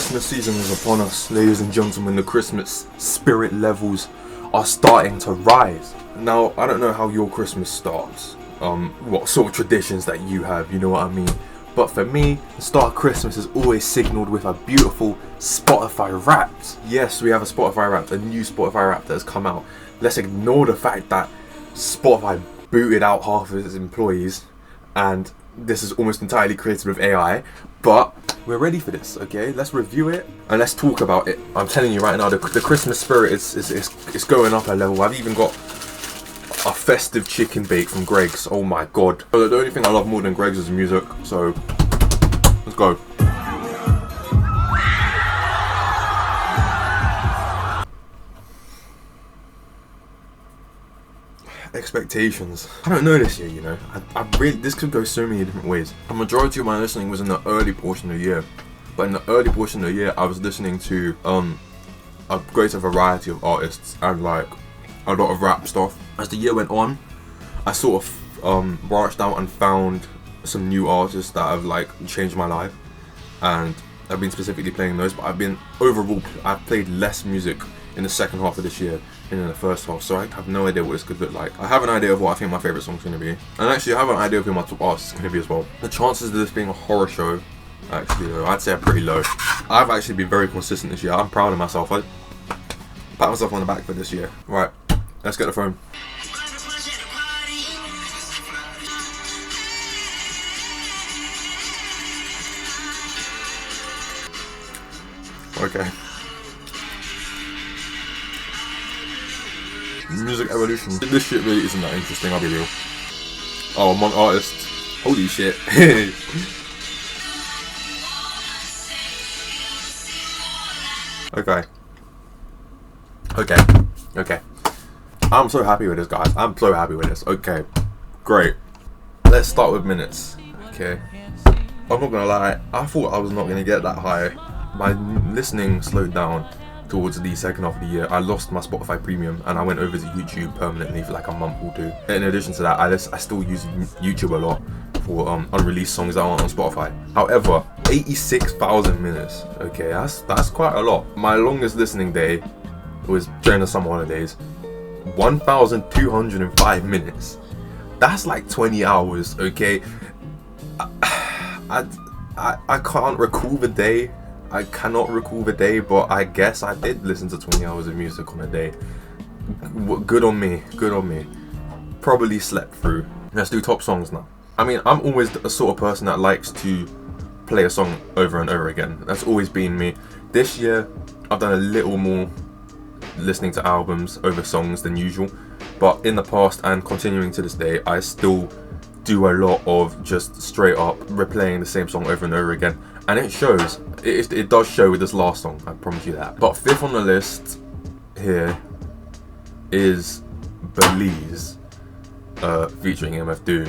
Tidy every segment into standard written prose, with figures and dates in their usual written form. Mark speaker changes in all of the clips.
Speaker 1: Christmas season is upon us, ladies and gentlemen. The Christmas spirit levels are starting to rise. Now, I don't know how your Christmas starts, what sort of traditions that you have, you know what I mean? But for me, the start of Christmas is always signalled with a beautiful Spotify Wrapped. Yes, we have a Spotify Wrapped, a new Spotify Wrapped that has come out. Let's ignore the fact that Spotify booted out half of its employees, and this is almost entirely created with AI, but we're ready for this, okay? Let's review it and let's talk about it. I'm telling you right now, the Christmas spirit is going up a level. I've even got a festive chicken bake from Greggs. Oh my god. But the only thing I love more than Greggs is music, so let's go. Expectations. I don't know this year, you know. I really, this could go so many different ways. The majority of my listening was in the early portion of the year, but in the early portion of the year, I was listening to a greater variety of artists and like a lot of rap stuff. As the year went on, I sort of branched out and found some new artists that have like changed my life, and I've been specifically playing those. But I've played less music in the second half of this year than in the first half, so I have no idea what this could look like. I have an idea of what I think my favourite song's going to be, and actually I have an idea of who my top artist is going to be as well. The chances of this being a horror show, actually though, I'd say are pretty low. I've actually been very consistent this year. I'm proud of myself. I pat myself on the back for this year. Right, let's get the phone. Okay. Music evolution. This shit really isn't that interesting, I'll be real. Oh, among artists. Holy shit. Okay. I'm so happy with this, guys. I'm so happy with this. Okay. Great. Let's start with minutes. Okay. I'm not gonna lie, I thought I was not gonna get that high. My listening slowed down towards the second half of the year. I lost my Spotify Premium and I went over to YouTube permanently for like a month or two. In addition to that, I still use YouTube a lot for unreleased songs that aren't on Spotify. However, 86,000 minutes. Okay, that's quite a lot. My longest listening day was during the summer holidays. 1,205 minutes. That's like 20 hours. Okay, I can't recall the day. I cannot recall the day, but I guess I did listen to 20 hours of music on a day. Good on me, good on me. Probably slept through. Let's do top songs now. I mean, I'm always a sort of person that likes to play a song over and over again. That's always been me. This year, I've done a little more listening to albums over songs than usual. But in the past and continuing to this day, I still do a lot of just straight up replaying the same song over and over again. And it shows. It does show with this last song, I promise you that. But fifth on the list here is Belize, featuring MF Doom.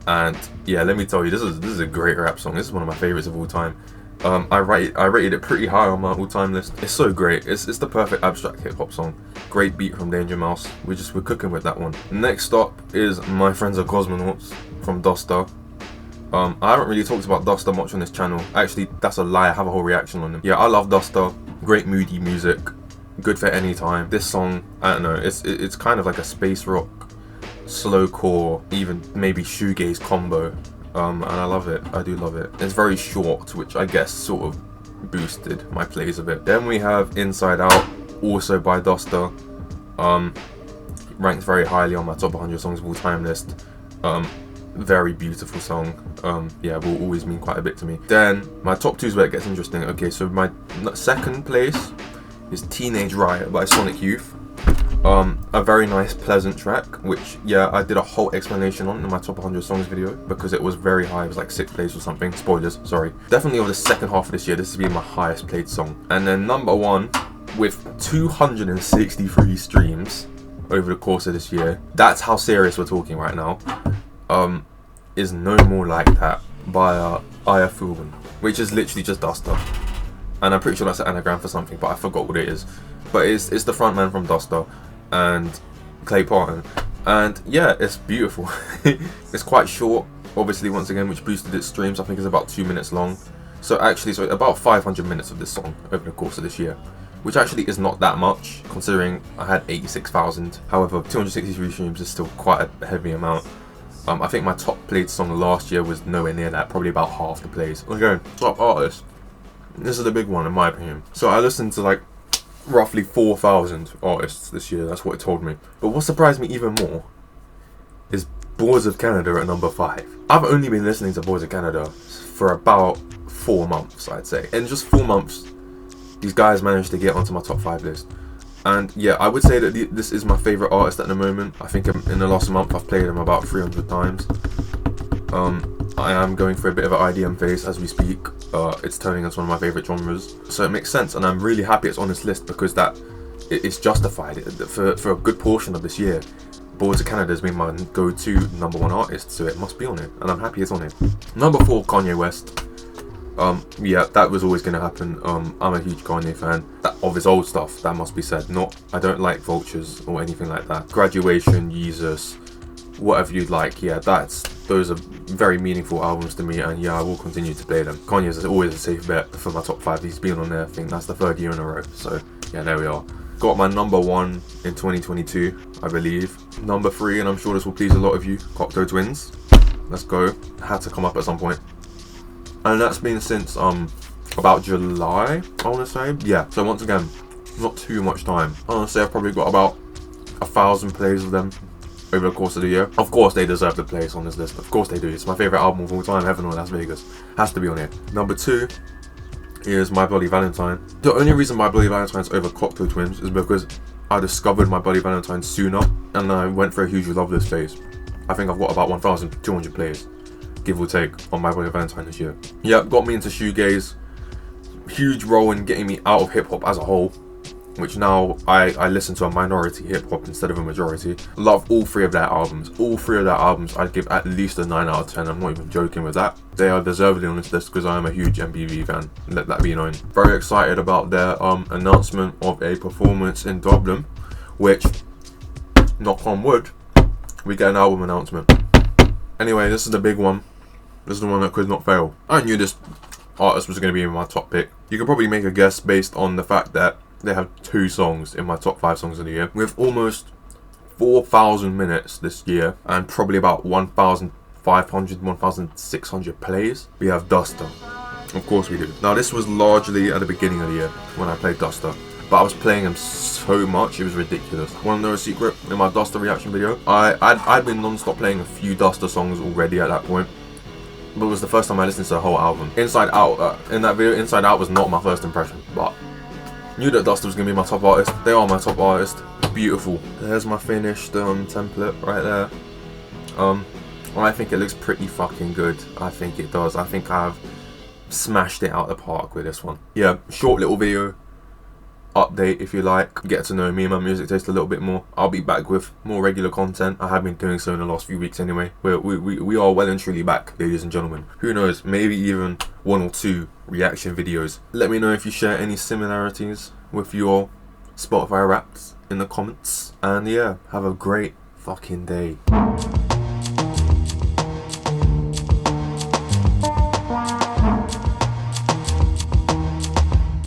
Speaker 1: And yeah, let me tell you, this is a great rap song. This is one of my favorites of all time. I rated it pretty high on my all-time list. It's so great. It's the perfect abstract hip-hop song. Great beat from Danger Mouse. We're cooking with that one. Next up is My Friends Are Cosmonauts from Dosta. I haven't really talked about Dosta much on this channel. Actually, that's a lie. I have a whole reaction on him. Yeah, I love Dosta. Great moody music. Good for any time. This song, I don't know. It's kind of like a space rock, slowcore, even maybe shoegaze combo. And I love it. I do love it. It's very short, which I guess sort of boosted my plays a bit. Then we have Inside Out, also by Dosta. Ranked very highly on my top 100 songs of all time list. Very beautiful song. Yeah, will always mean quite a bit to me. Then my top two is where it gets interesting. Okay, so my second place is Teenage Riot by Sonic Youth. A very nice, pleasant track, which, yeah, I did a whole explanation on in my top 100 songs video because it was very high. It was like 6th place or something. Spoilers, sorry. Definitely over the second half of this year, this has been my highest played song. And then number one, with 263 streams over the course of this year, that's how serious we're talking right now, is No More Like That by Aya Fulman, which is literally just Dosta. And I'm pretty sure that's an anagram for something, but I forgot what it is. But it's the frontman from Dosta and Clay Parton, and yeah, it's beautiful. It's quite short, obviously, once again, which boosted its streams. I think it's about 2 minutes long. So about 500 minutes of this song over the course of this year, which actually is not that much considering I had 86,000. However, 263 streams is still quite a heavy amount. I think my top played song last year was nowhere near that, probably about half the plays. Okay, top artist. This is the big one in my opinion. So I listened to like roughly 4,000 artists this year, that's what it told me. But what surprised me even more is Boards of Canada at number 5. I've only been listening to Boards of Canada for about 4 months, I'd say. In just 4 months, these guys managed to get onto my top 5 list. And yeah, I would say that this is my favourite artist at the moment. I think in the last month I've played him about 300 times. I am going for a bit of an IDM phase as we speak. It's turning into one of my favourite genres. So it makes sense, and I'm really happy it's on this list because it's justified. For a good portion of this year, Boards of Canada has been my go-to number 1 artist, so it must be on it, and I'm happy it's on it. Number 4, Kanye West. Yeah, that was always going to happen. I'm a huge Kanye fan of his old stuff, that must be said. I don't like Vultures or anything like that. Graduation, Yeezus, whatever you'd like. Yeah, those are very meaningful albums to me, and yeah, I will continue to play them. Kanye is always a safe bet for my top 5. He's been on there, I think that's the 3rd year in a row. So yeah, there we are. Got my number 1 in 2022, I believe. Number 3, and I'm sure this will please a lot of you, Cocteau Twins. Let's go. Had to come up at some point. And that's been since about July, I want to say. Yeah, so once again, not too much time. I want to say I've probably got about 1,000 plays of them over the course of the year. Of course they deserve the place on this list. Of course they do. It's my favourite album of all time, Heaven or Las Vegas. Has to be on here. Number 2 is My Bloody Valentine. The only reason My Bloody Valentine's over Cocteau Twins is because I discovered My Bloody Valentine sooner and I went for a huge Loveless phase. I think I've got about 1,200 plays, give or take, on My Bloody Valentine this year. Yeah, got me into shoegaze. Huge role in getting me out of hip-hop as a whole, which now I listen to a minority hip-hop instead of a majority. Love all 3 of their albums. All 3 of their albums I'd give at least a 9 out of 10. I'm not even joking with that. They are deservedly on this list because I am a huge MPV fan. Let that be known. Very excited about their announcement of a performance in Dublin, which, knock on wood, we get an album announcement. Anyway, this is the big one. This is the one that could not fail. I knew this artist was going to be in my top pick. You could probably make a guess based on the fact that they have 2 songs in my top 5 songs of the year. With almost 4,000 minutes this year and probably about 1,500, 1,600 plays, we have Duster. Of course we do. Now this was largely at the beginning of the year when I played Duster, but I was playing him so much it was ridiculous. Want to know a secret? In my Duster reaction video, I'd been non-stop playing a few Duster songs already at that point, but it was the first time I listened to the whole album. Inside Out, in that video, Inside Out was not my first impression, but knew that Duster was going to be my top artist. They are my top artist. Beautiful. There's my finished template right there. I think it looks pretty fucking good. I think it does. I think I've smashed it out of the park with this one. Yeah, short little video update if you like. Get to know me and my music taste a little bit more. I'll be back with more regular content. I have been doing so in the last few weeks anyway. We are well and truly back, ladies and gentlemen. Who knows, maybe even 1 or 2 reaction videos. Let me know if you share any similarities with your Spotify Wrapped in the comments. And yeah, have a great fucking day.